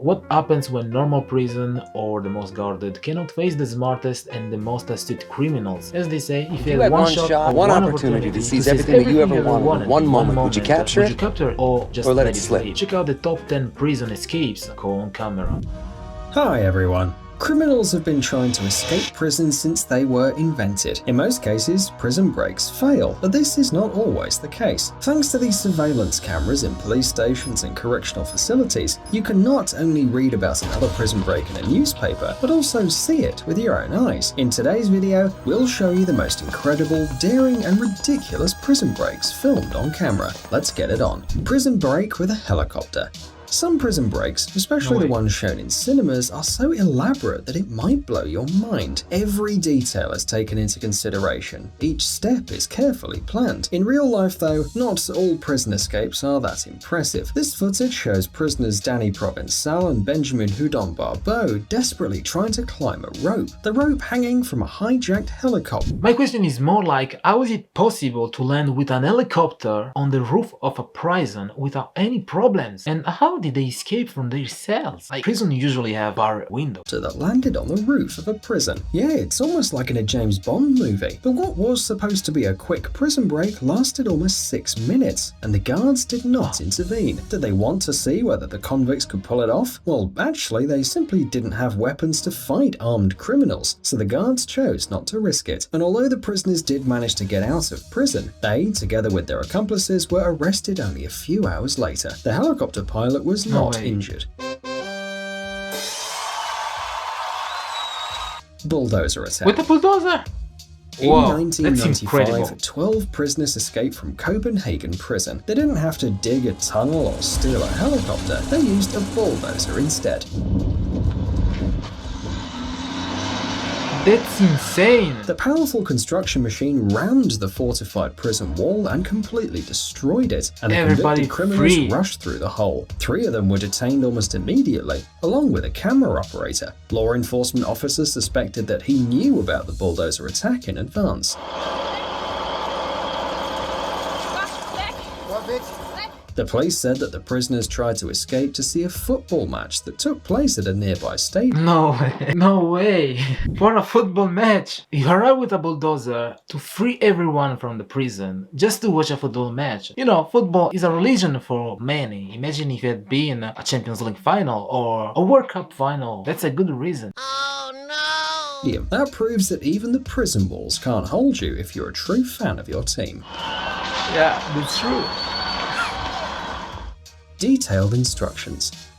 What happens when normal prison or the most guarded cannot face the smartest and the most astute criminals? As they say, if you had one shot or one opportunity to seize everything that you ever wanted in one moment, would you capture it or just let it slip? Check out the top 10 prison escapes on camera. Hi everyone. Criminals have been trying to escape prison since they were invented. In most cases, prison breaks fail, but this is not always the case. Thanks to these surveillance cameras in police stations and correctional facilities, you can not only read about another prison break in a newspaper, but also see it with your own eyes. In today's video, we'll show you the most incredible, daring, and ridiculous prison breaks filmed on camera. Let's get it on. Prison break with a helicopter. Some prison breaks, especially the ones shown in cinemas, are so elaborate that it might blow your mind. Every detail is taken into consideration. Each step is carefully planned. In real life though, not all prison escapes are that impressive. This footage shows prisoners Danny Provençal and Benjamin Houdon Barbeau desperately trying to climb a rope. The rope hanging from a hijacked helicopter. My question is more like, how is it possible to land with an helicopter on the roof of a prison without any problems? And how did they escape from their cells? Like, prison usually have bar windows. That landed on the roof of a prison. Yeah, it's almost like in a James Bond movie. But what was supposed to be a quick prison break lasted almost 6 minutes, and the guards did not intervene. Did they want to see whether the convicts could pull it off? Well, actually, they simply didn't have weapons to fight armed criminals, so the guards chose not to risk it. And although the prisoners did manage to get out of prison, they, together with their accomplices, were arrested only a few hours later. The helicopter pilot was not injured. Bulldozer attack. With a bulldozer? In Whoa, 1995, 12 prisoners escaped from Copenhagen prison. They didn't have to dig a tunnel or steal a helicopter, they used a bulldozer instead. That's insane! The powerful construction machine rammed the fortified prison wall and completely destroyed it, and the convicted criminals rushed through the hole. 3 of them were detained almost immediately, along with a camera operator. Law enforcement officers suspected that he knew about the bulldozer attack in advance. The police said that the prisoners tried to escape to see a football match that took place at a nearby stadium. No way, no way. For a football match, you arrive with a bulldozer to free everyone from the prison just to watch a football match. You know, football is a religion for many. Imagine if it had been a Champions League final or a World Cup final. That's a good reason. Oh no! That proves that even the prison walls can't hold you if you're a true fan of your team. Yeah, that's true. Detailed instructions.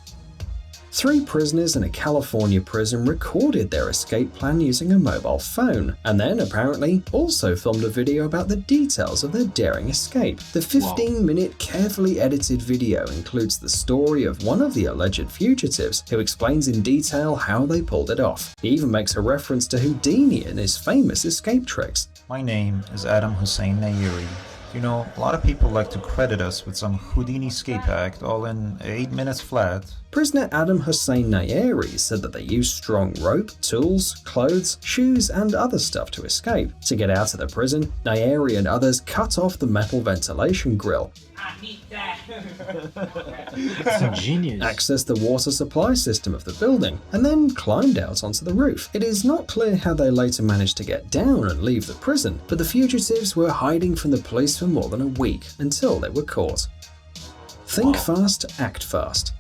3 prisoners in a California prison recorded their escape plan using a mobile phone, and then apparently also filmed a video about the details of their daring escape. The 15-minute carefully edited video includes the story of one of the alleged fugitives, who explains in detail how they pulled it off. He even makes a reference to Houdini and his famous escape tricks. My name is Adam Hussein Nayeri. You know, a lot of people like to credit us with some Houdini escape act all in 8 minutes flat. Prisoner Adam Hussein Nayeri said that they used strong rope, tools, clothes, shoes, and other stuff to escape. To get out of the prison, Nayeri and others cut off the metal ventilation grill, That's ingenious. accessed the water supply system of the building, and then climbed out onto the roof. It is not clear how they later managed to get down and leave the prison, but the fugitives were hiding from the police for more than a week until they were caught. Think fast, act fast.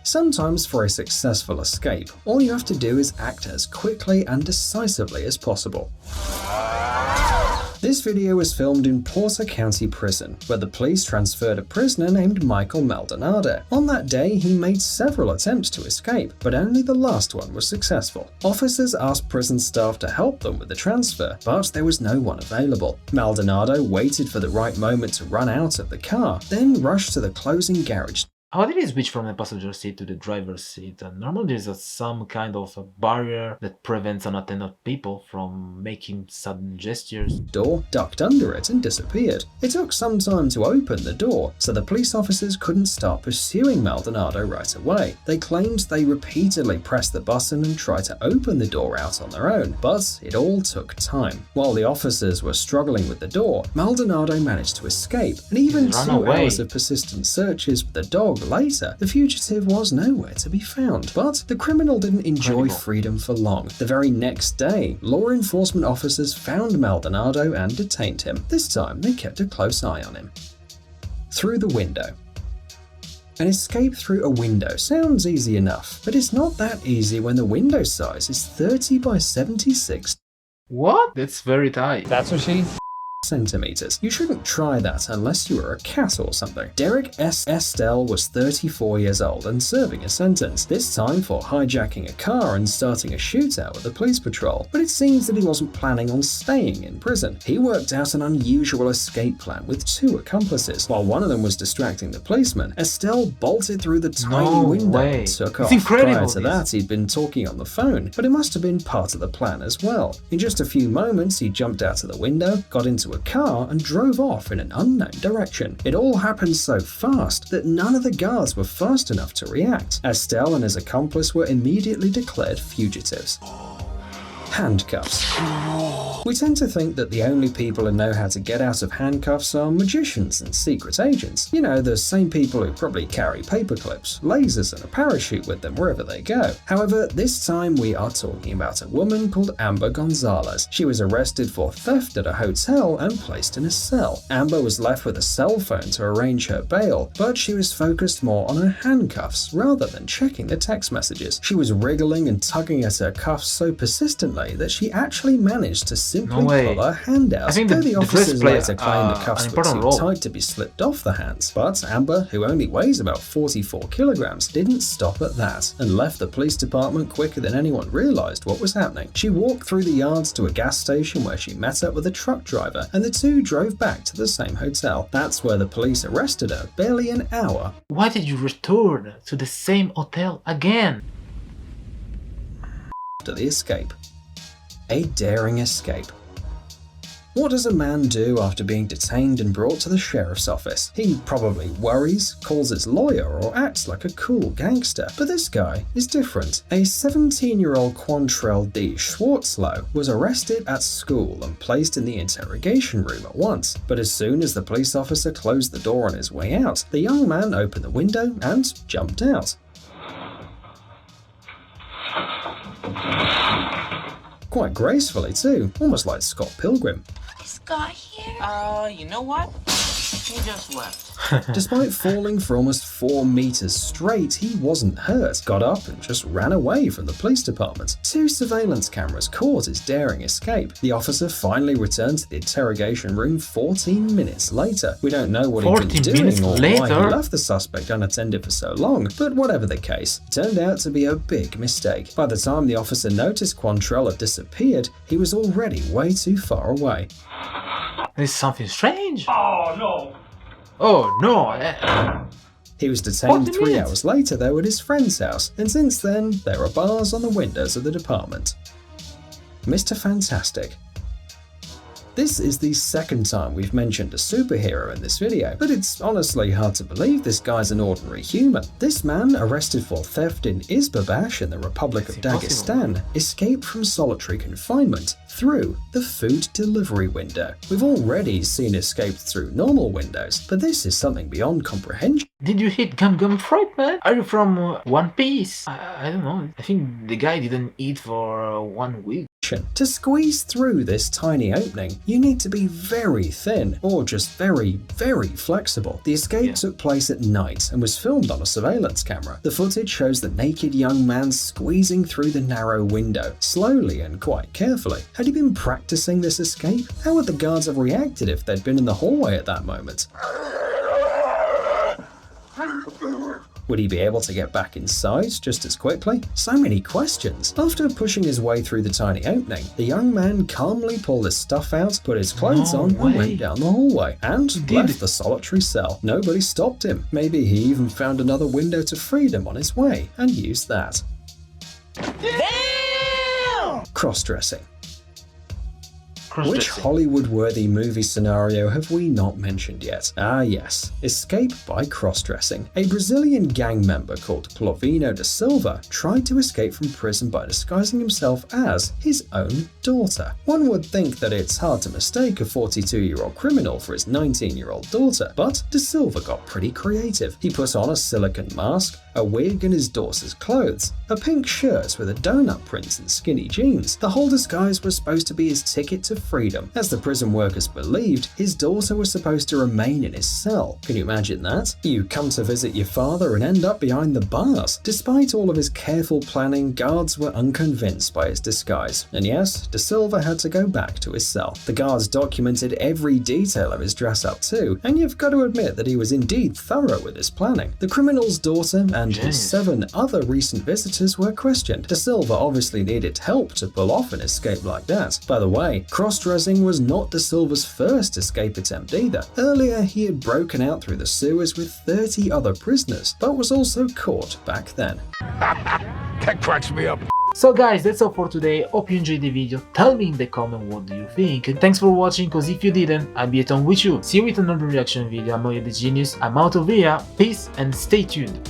Sometimes for a successful escape, all you have to do is act as quickly and decisively as possible. This video was filmed in Porter County Prison, where the police transferred a prisoner named Michael Maldonado. On that day, he made several attempts to escape, but only the last one was successful. Officers asked prison staff to help them with the transfer, but there was no one available. Maldonado waited for the right moment to run out of the car, then rushed to the closing garage. How did he switch from the passenger seat to the driver's seat? And normally there's some kind of a barrier that prevents unattended people from making sudden gestures. Door, ducked under it and disappeared. It took some time to open the door, so the police officers couldn't start pursuing Maldonado right away. They claimed they repeatedly pressed the button and tried to open the door out on their own, but it all took time. While the officers were struggling with the door, Maldonado managed to escape, and even 2 hours of persistent searches with the dog later, the fugitive was nowhere to be found. But the criminal didn't enjoy freedom for long. The very next day, law enforcement officers found Maldonado and detained him. This time, they kept a close eye on him. Through the window. An escape through a window sounds easy enough, but it's not that easy when the window size is 30 by 76. What? That's very tight. That's what she... centimeters. You shouldn't try that unless you are a cat or something. Derek S. Estelle was 34 years old and serving a sentence, this time for hijacking a car and starting a shootout with the police patrol. But it seems that he wasn't planning on staying in prison. He worked out an unusual escape plan with 2 accomplices. While one of them was distracting the policeman, Estelle bolted through the tiny window and took off. Prior to that, he'd been talking on the phone, but it must have been part of the plan as well. In just a few moments, he jumped out of the window, got into a car and drove off in an unknown direction. It all happened so fast that none of the guards were fast enough to react. Estelle and his accomplice were immediately declared fugitives. Handcuffs. We tend to think that the only people who know how to get out of handcuffs are magicians and secret agents. You know, the same people who probably carry paper clips, lasers and a parachute with them wherever they go. However, this time we are talking about a woman called Amber Gonzalez. She was arrested for theft at a hotel and placed in a cell. Amber was left with a cell phone to arrange her bail, but she was focused more on her handcuffs rather than checking the text messages. She was wriggling and tugging at her cuffs so persistently that she actually managed to simply pull her hand out. I think the officers later claimed the an cuffs were important too role. tight to be slipped off the hands, but Amber, who only weighs about 44 kilograms, didn't stop at that and left the police department quicker than anyone realized what was happening. She walked through the yards to a gas station where she met up with a truck driver, and the two drove back to the same hotel. That's where the police arrested her barely an hour. Why did you return to the same hotel again? After the escape. A daring escape. What does a man do after being detained and brought to the sheriff's office? He probably worries, calls his lawyer, or acts like a cool gangster. But this guy is different. A 17-year-old Quantrell D. Schwartzlow was arrested at school and placed in the interrogation room at once. But as soon as the police officer closed the door on his way out, the young man opened the window and jumped out. Quite gracefully too, almost like Scott Pilgrim. Is Scott here? You know what? He just left. Despite falling for almost 4 meters straight, he wasn't hurt, got up and just ran away from the police department. 2 surveillance cameras caught his daring escape. The officer finally returned to the interrogation room 14 minutes later. We don't know what he'd been doing or why he left the suspect unattended for so long, but whatever the case, it turned out to be a big mistake. By the time the officer noticed Quantrell had disappeared, he was already way too far away. There's something strange. Oh, no. Oh no! He was detained 3 hours later though at his friend's house, and since then there are bars on the windows of the department. Mr. Fantastic. This is the second time we've mentioned a superhero in this video, but it's honestly hard to believe this guy's an ordinary human. This man, arrested for theft in Izbabash in the Republic of Dagestan, escaped from solitary confinement through the food delivery window. We've already seen escapes through normal windows, but this is something beyond comprehension. Did you hit Gum Freud, man? Are you from One Piece? I don't know. I think the guy didn't eat for 1 week. To squeeze through this tiny opening, you need to be very thin or just very, very flexible. The escape took place at night and was filmed on a surveillance camera. The footage shows the naked young man squeezing through the narrow window, slowly and quite carefully. Had he been practicing this escape? How would the guards have reacted if they'd been in the hallway at that moment? Would he be able to get back inside just as quickly? So many questions. After pushing his way through the tiny opening, the young man calmly pulled his stuff out, put his clothes on, and went down the hallway, and left the solitary cell. Nobody stopped him. Maybe he even found another window to freedom on his way, and used that. Damn! Crossdressing. Which Hollywood-worthy movie scenario have we not mentioned yet? Ah yes, escape by cross-dressing. A Brazilian gang member called Clovino da Silva tried to escape from prison by disguising himself as his own daughter. One would think that it's hard to mistake a 42-year-old criminal for his 19-year-old daughter, but da Silva got pretty creative. He put on a silicone mask, a wig and his daughter's clothes, a pink shirt with a donut print and skinny jeans. The whole disguise was supposed to be his ticket to freedom. As the prison workers believed, his daughter was supposed to remain in his cell. Can you imagine that? You come to visit your father and end up behind the bars. Despite all of his careful planning, guards were unconvinced by his disguise. And yes, da Silva had to go back to his cell. The guards documented every detail of his dress-up too, and you've got to admit that he was indeed thorough with his planning. The criminal's daughter and his 7 other recent visitors were questioned. Da Silva obviously needed help to pull off an escape like that. By the way, cross-dressing was not da Silva's first escape attempt either. Earlier, he had broken out through the sewers with 30 other prisoners, but was also caught back then. That cracks me up. So guys, that's all for today. Hope you enjoyed the video. Tell me in the comment what do you think. And thanks for watching, cause if you didn't, I'll be at home with you. See you with another reaction video. I'm Moya the Genius. I'm out of here. Peace and stay tuned.